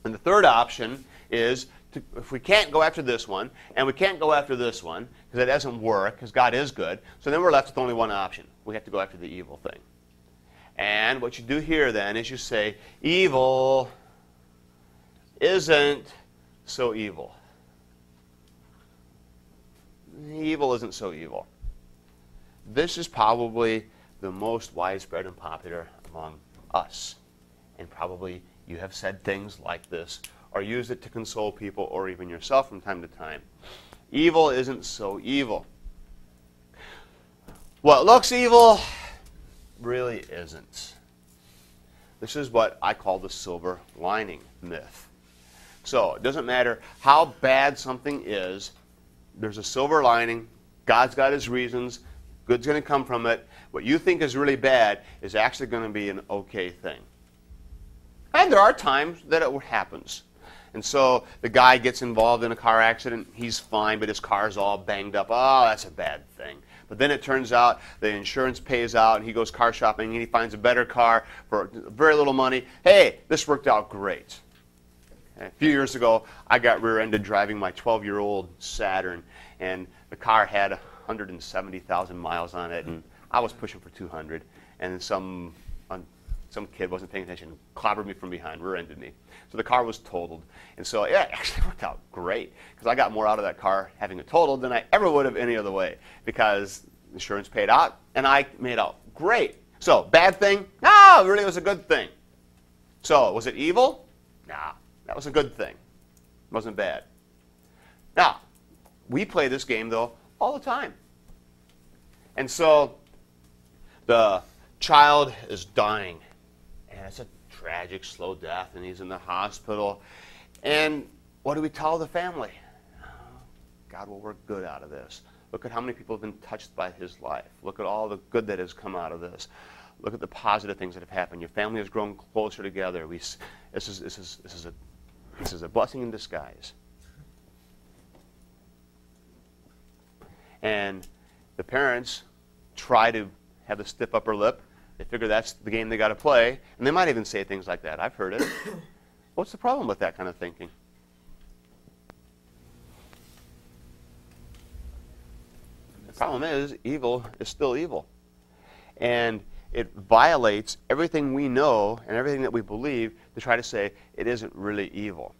And the third option is, if we can't go after this one, and we can't go after this one, because it doesn't work, because God is good, so then we're left with only one option. We have to go after the evil thing. And what you do here then is you say, evil isn't so evil. Evil isn't so evil. This is probably the most widespread and popular among us. And probably you have said things like this, or used it to console people, or even yourself from time to time. Evil isn't so evil. What looks evil really isn't. This is what I call the silver lining myth. So it doesn't matter how bad something is, there's a silver lining. God's got his reasons. Good's going to come from it. What you think is really bad is actually going to be an okay thing. And there are times that it happens. And so the guy gets involved in a car accident. He's fine, but his car's all banged up. Oh, that's a bad thing. But then it turns out the insurance pays out, and he goes car shopping, and he finds a better car for very little money. Hey, this worked out great. A few years ago, I got rear-ended driving my 12-year-old Saturn, and the car had 170,000 miles on it, and I was pushing for 200, and some kid wasn't paying attention and clobbered me from behind, rear-ended me. So the car was totaled. And so yeah, it actually worked out great, because I got more out of that car having it totaled than I ever would have any other way, because insurance paid out, and I made out great. So, bad thing? No, it really was a good thing. So, was it evil? No, that was a good thing. It wasn't bad. Now, we play this game, though, all the time. And so, the child is dying. And it's a tragic, slow death, and he's in the hospital. And what do we tell the family? God will work good out of this. Look at how many people have been touched by his life. Look at all the good that has come out of this. Look at the positive things that have happened. Your family has grown closer together. This is a blessing in disguise. And the parents try to have the stiff upper lip. They figure that's the game they got to play. And they might even say things like that. I've heard it. What's the problem with that kind of thinking? The problem is, evil is still evil. And it violates everything we know and everything that we believe to try to say it isn't really evil.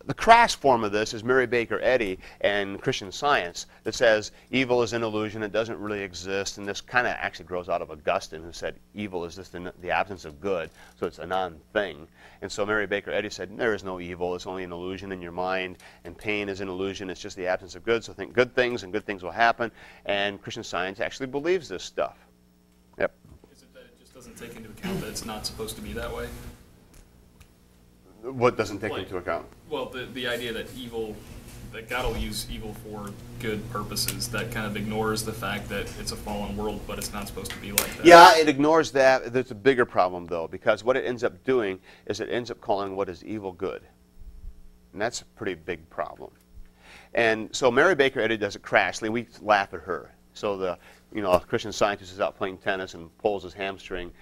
The crass form of this is Mary Baker Eddy and Christian Science that says evil is an illusion, it doesn't really exist, and this kind of actually grows out of Augustine, who said evil is just the absence of good, so it's a non-thing. And so Mary Baker Eddy said there is no evil, it's only an illusion in your mind, and pain is an illusion, it's just the absence of good, so think good things and good things will happen, and Christian Science actually believes this stuff. Yep. Is it that it just doesn't take into account that it's not supposed to be that way? What doesn't take into account? Well, the idea that that God will use evil for good purposes, that kind of ignores the fact that it's a fallen world, but it's not supposed to be like that. Yeah, it ignores that. There's a bigger problem, though, because what it ends up doing is it ends up calling what is evil good. And that's a pretty big problem. And so Mary Baker Eddy does it crassly. We laugh at her. So the Christian Scientist is out playing tennis and pulls his hamstring.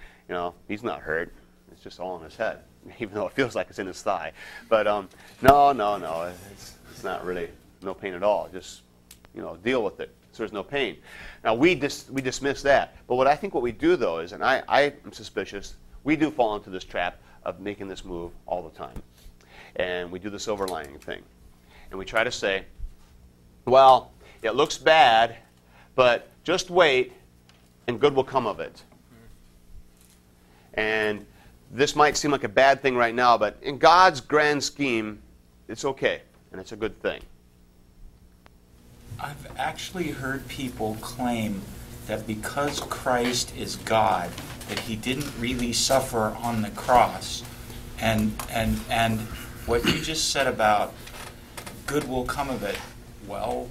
He's not hurt. It's just all in his head, even though it feels like it's in his thigh. But no, it's not really no pain at all. Just deal with it. So there's no pain. Now we dismiss that. But what we do though is, and I am suspicious, we do fall into this trap of making this move all the time, and we do the silver lining thing, and we try to say, well, it looks bad, but just wait, and good will come of it. And this might seem like a bad thing right now, but in God's grand scheme, it's okay, and it's a good thing. I've actually heard people claim that because Christ is God, that he didn't really suffer on the cross. And what you just said about good will come of it, well,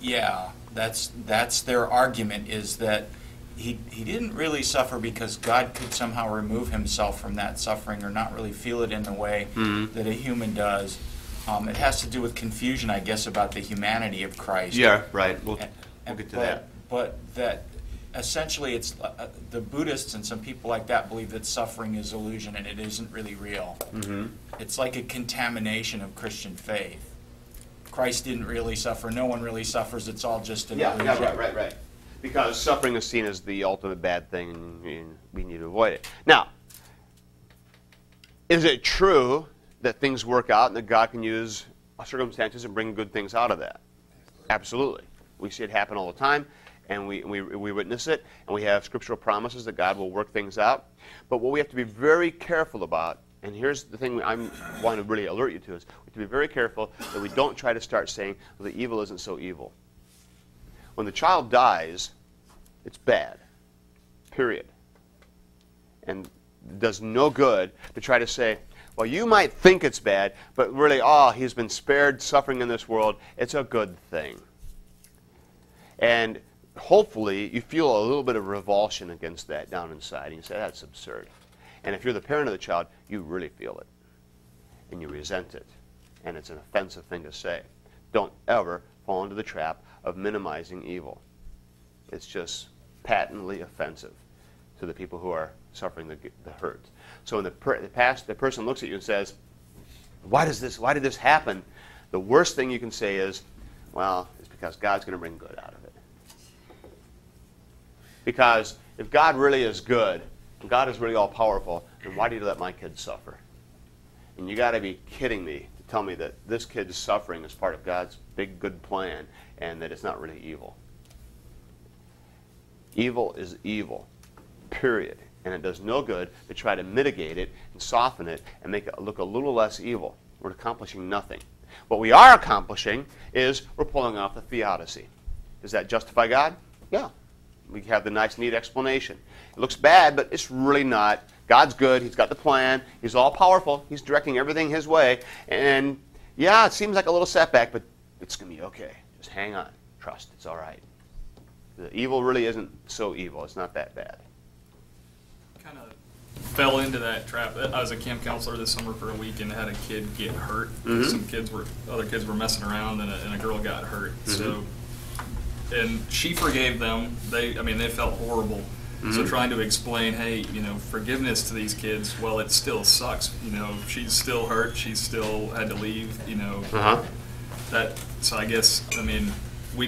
yeah, that's their argument, is that he didn't really suffer because God could somehow remove himself from that suffering or not really feel it in the way that a human does. It has to do with confusion, I guess, about the humanity of Christ. Yeah, right. We'll get to that. But that essentially it's the Buddhists and some people like that believe that suffering is illusion and it isn't really real. Mm-hmm. It's like a contamination of Christian faith. Christ didn't really suffer. No one really suffers. It's all just an illusion. Yeah, right. Because suffering is seen as the ultimate bad thing, and we need to avoid it. Now, is it true that things work out and that God can use circumstances and bring good things out of that? Absolutely. We see it happen all the time, and we witness it, and we have scriptural promises that God will work things out. But what we have to be very careful about, and here's the thing I want to really alert you to, is we have to be very careful that we don't try to start saying, well, the evil isn't so evil. When the child dies, it's bad, period. And it does no good to try to say, well, you might think it's bad, but really, he's been spared suffering in this world. It's a good thing. And hopefully, you feel a little bit of revulsion against that down inside. And you say, that's absurd. And if you're the parent of the child, you really feel it. And you resent it. And it's an offensive thing to say. Don't ever fall into the trap of minimizing evil. It's just patently offensive to the people who are suffering the hurt. So in the past, the person looks at you and says, why did this happen? The worst thing you can say is, well, it's because God's going to bring good out of it. Because if God really is good, and God is really all-powerful, then why do you let my kids suffer? And you got to be kidding me to tell me that this kid's suffering is part of God's big good plan and that it's not really evil. Evil is evil, period. And it does no good to try to mitigate it and soften it and make it look a little less evil. We're accomplishing nothing. What we are accomplishing is we're pulling off the theodicy. Does that justify God? Yeah. We have the nice, neat explanation. It looks bad, but it's really not. God's good. He's got the plan. He's all-powerful. He's directing everything His way. And, yeah, it seems like a little setback, but it's going to be okay. Just hang on. Trust. It's all right. The evil really isn't so evil. It's not that bad. Kind of fell into that trap. I was a camp counselor this summer for a week and had a kid get hurt. Mm-hmm. Other kids were messing around and a girl got hurt. Mm-hmm. So, and she forgave them. They felt horrible. Mm-hmm. So trying to explain, hey, forgiveness to these kids. Well, it still sucks. She's still hurt. She still had to leave. Uh-huh. So I guess we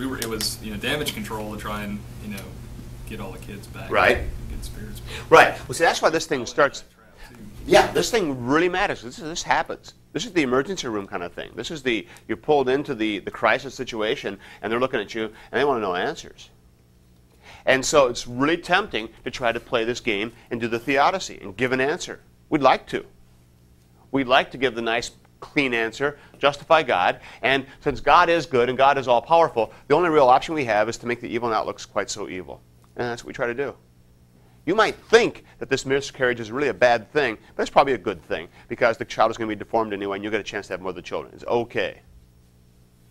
were. It was damage control to try and get all the kids back. Right. Good spirits. Right. Well, see, that's why this thing starts. Yeah, this thing really matters. This happens. This is the emergency room kind of thing. This is you're pulled into the crisis situation, and they're looking at you, and they want to know answers. And so it's really tempting to try to play this game and do the theodicy and give an answer. We'd like to. We'd like to give the nice, clean answer, justify God, and since God is good and God is all-powerful, the only real option we have is to make the evil not look quite so evil. And that's what we try to do. You might think that this miscarriage is really a bad thing, but it's probably a good thing because the child is going to be deformed anyway and you'll get a chance to have more of the children. It's okay.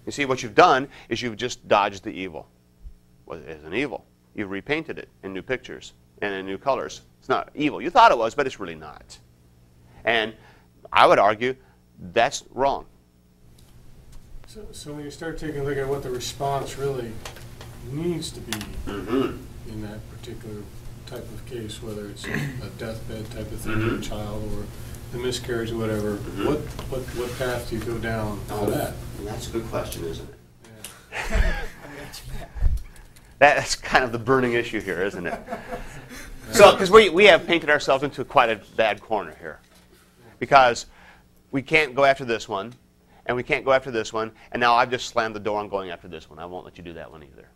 You see, what you've done is you've just dodged the evil. Well, it isn't evil. You've repainted it in new pictures and in new colors. It's not evil. You thought it was, but it's really not. And I would argue that's wrong. So when you start taking a look at what the response really needs to be in that particular type of case, whether it's a deathbed type of thing for a child or the miscarriage or whatever, what path do you go down for that? That's a good question, isn't it? Yeah. That's kind of the burning issue here, isn't it? So, because we have painted ourselves into quite a bad corner here. Because we can't go after this one, and we can't go after this one, and now I've just slammed the door on going after this one. I won't let you do that one either.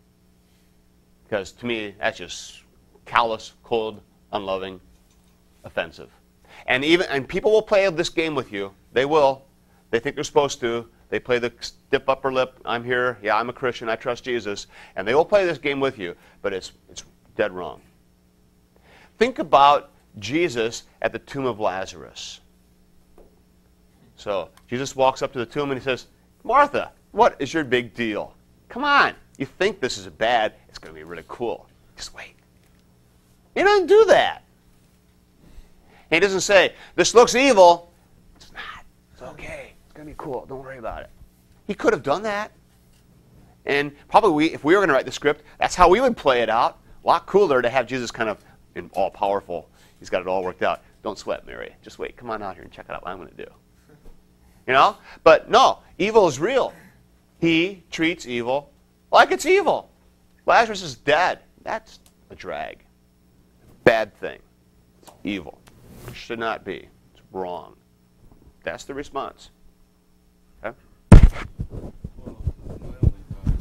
Because to me, that's just callous, cold, unloving, offensive. And people will play this game with you. They will. They think they're supposed to. They play the stiff upper lip. I'm here. Yeah, I'm a Christian. I trust Jesus. And they will play this game with you, but it's dead wrong. Think about Jesus at the tomb of Lazarus. So Jesus walks up to the tomb and he says, Martha, what is your big deal? Come on. You think this is bad. It's going to be really cool. Just wait. He doesn't do that. He doesn't say, this looks evil. It's not. It's okay. It's going to be cool. Don't worry about it. He could have done that. And probably if we were going to write the script, that's how we would play it out. A lot cooler to have Jesus kind of all-powerful. He's got it all worked out. Don't sweat, Mary. Just wait. Come on out here and check out what I'm going to do. You know? But no, evil is real. He treats evil like it's evil. Lazarus is dead. That's a drag. Bad thing. It's evil. It should not be. It's wrong. That's the response. Okay? Well, my only thought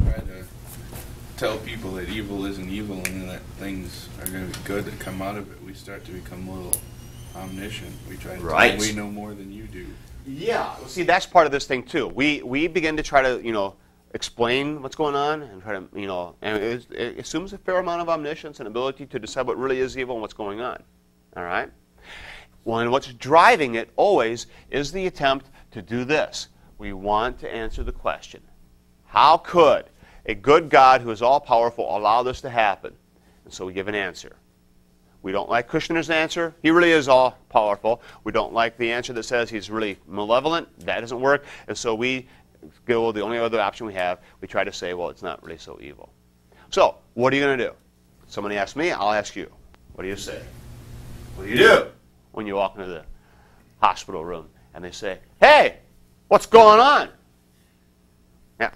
is try to tell people that evil isn't evil and that things are going to be good that come out of it. We start to become a little omniscient. We try to tell them we know more than you do. Yeah. Well, see, that's part of this thing, too. We begin to try to, explain what's going on and try to, and it assumes a fair amount of omniscience and ability to decide what really is evil and what's going on. All right? Well, and what's driving it always is the attempt to do this. We want to answer the question, how could a good God who is all-powerful allow this to happen? And so we give an answer. We don't like Kushner's answer. He really is all-powerful. We don't like the answer that says he's really malevolent. That doesn't work. And so we go, the only other option we have, we try to say, well, it's not really so evil. So, what are you going to do? Somebody asks me, I'll ask you. What do you say? What do you do when you walk into the hospital room and they say, hey, what's going on? Yeah.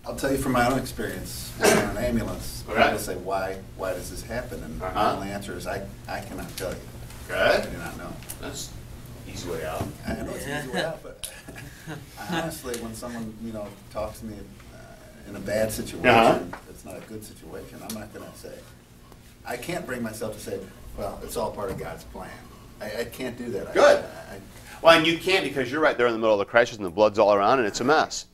I'll tell you from my own experience in an ambulance. Okay. People say, why does this happen? And my only answer is, I cannot tell you. Okay. I do not know. That's an easy way out. I know it's an easy way out, but honestly, when someone talks to me in a bad situation, it's not a good situation, I'm not going to say. I can't bring myself to say, well, it's all part of God's plan. I can't do that. Good. Well, and you can't because you're right there in the middle of the crisis and the blood's all around and it's a mess.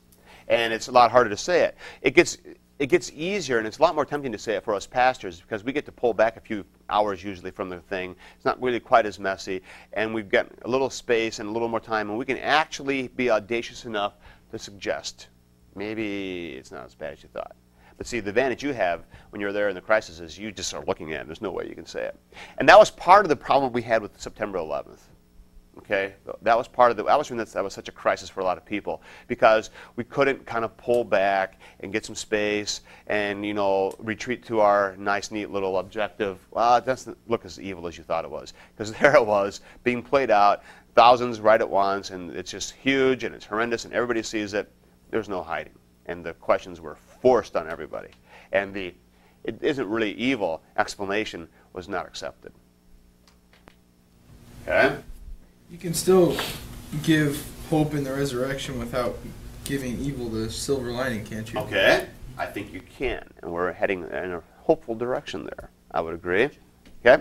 And it's a lot harder to say it. It gets easier, and it's a lot more tempting to say it for us pastors because we get to pull back a few hours usually from the thing. It's not really quite as messy, and we've got a little space and a little more time, and we can actually be audacious enough to suggest maybe it's not as bad as you thought. But see, the advantage you have when you're there in the crisis is you just are looking at it. There's no way you can say it. And that was part of the problem we had with September 11th. Okay, that was part of that was such a crisis for a lot of people because we couldn't kind of pull back and get some space and retreat to our nice, neat little objective. Well, it doesn't look as evil as you thought it was because there it was being played out, thousands right at once, and it's just huge and it's horrendous and everybody sees it. There's no hiding, and the questions were forced on everybody, and the "it isn't really evil" explanation was not accepted. Okay. You can still give hope in the resurrection without giving evil the silver lining, can't you? Okay. I think you can, and we're heading in a hopeful direction there. I would agree. Okay?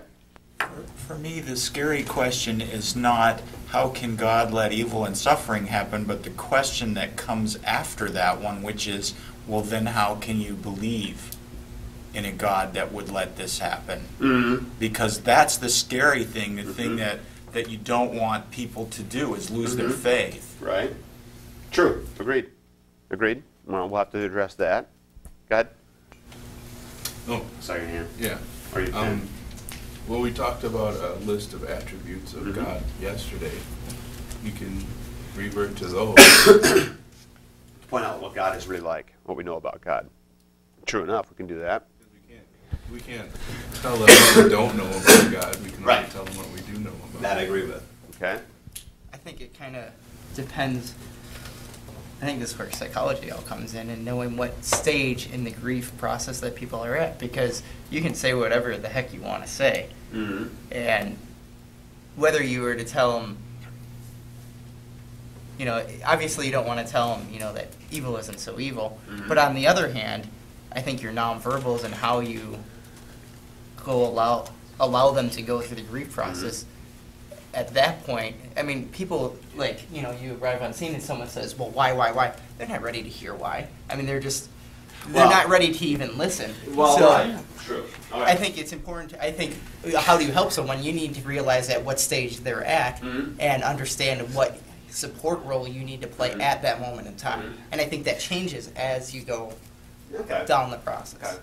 For me, the scary question is not how can God let evil and suffering happen, but the question that comes after that one, which is, well, then how can you believe in a God that would let this happen? Mm-hmm. Because that's the scary thing, the thing that you don't want people to do is lose their faith. Right. True. Agreed. Well, we'll have to address that. Go ahead. Oh, Saw your hand. yeah. Are you Well, we talked about a list of attributes of God yesterday. You can revert to those. Point out what God is really like, what we know about God. True enough, we can do that. We can't tell them what we don't know about God. We can only tell them what we do know about That God. I agree with. Okay. I think it kind of depends. I think this is where psychology all comes in and knowing what stage in the grief process that people are at, because you can say whatever the heck you want to say. Mm-hmm. And whether you were to tell them, obviously you don't want to tell them, that evil isn't so evil. Mm-hmm. But on the other hand, I think your nonverbals and how you allow them to go through the grief process. Mm-hmm. At that point, I mean, people, you arrive on scene and someone says, well, why? They're not ready to hear why. I mean, they're not ready to even listen. Well, so, true. Right. I think it's important, how do you help someone? You need to realize at what stage they're at and understand what support role you need to play at that moment in time. And I think that changes as you go down the process. Okay.